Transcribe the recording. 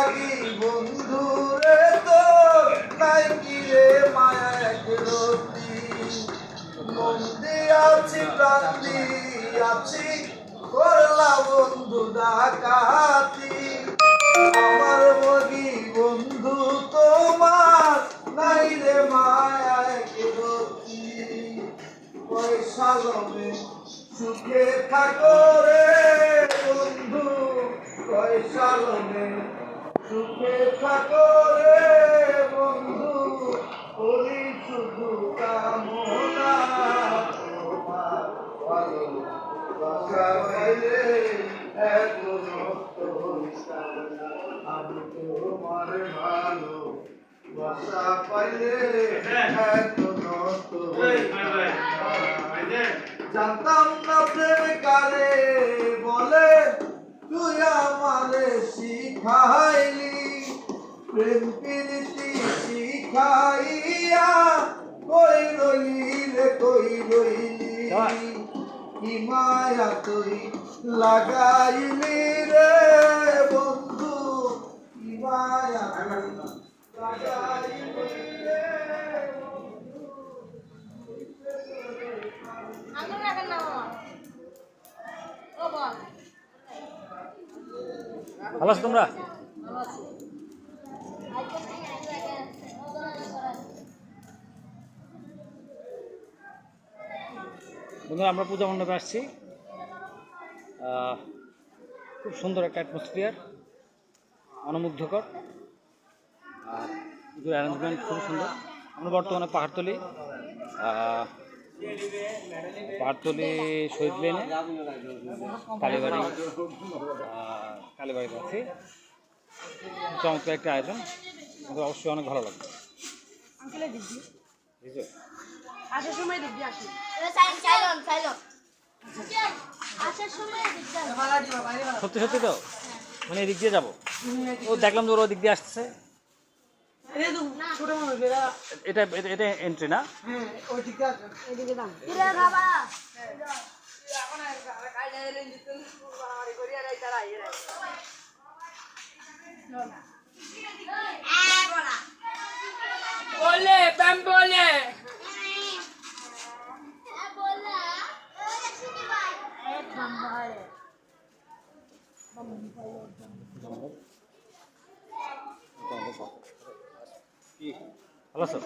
লাগি বন্ধু রে তোর নাই কি রে মায়া একরতি মন দিয়াছি প্রাণ দিয়াছি করলা বন্ধু ডাকাতি আমার মগি বন্ধু তোমার নাই রে মায়া একরতি পয়সা লোভে সুখে থাকো রে বন্ধু পয়সা লোভে সুখে থাকো রে বন্ধু করি শুধু কামনা তোমার ভালোবাসা পাইলে এত নষ্ট আমি তোমার ভালো বাসা পাইলে এত নষ্ট জানতাম না প্রেম কারে বলে তুই আমারে শিখাইলি প্রেম প্রীতি শিখাইয়া কই রইলি রে কই রইলি কি মায়া তুই লাগাইলি রে বন্ধু কি মায়া লাগাইলি রে ভালো আছো তোমরা? বন্ধুরা আমরা পূজা মণ্ডপে আসছি। খুব সুন্দর একটা অ্যাটমসফিয়ার, মনোমুগ্ধকর, আর পুজোর অ্যারেঞ্জমেন্ট খুব সুন্দর। আমরা বর্তমানে পাহাড়তলি শহীদ লেনে কালীবাড়িতে আছি। চমৎকার একটা আয়োজন, আমাদের অবশ্যই অনেক ভালো লাগবে। সত্যি সত্যি তো, মানে এদিক দিয়ে যাবো। ও দেখলাম তো ওর দিক দিয়ে আসতেছে। এটা এটা এন্ট্রি না? बोले बम बोले ভালো আছো?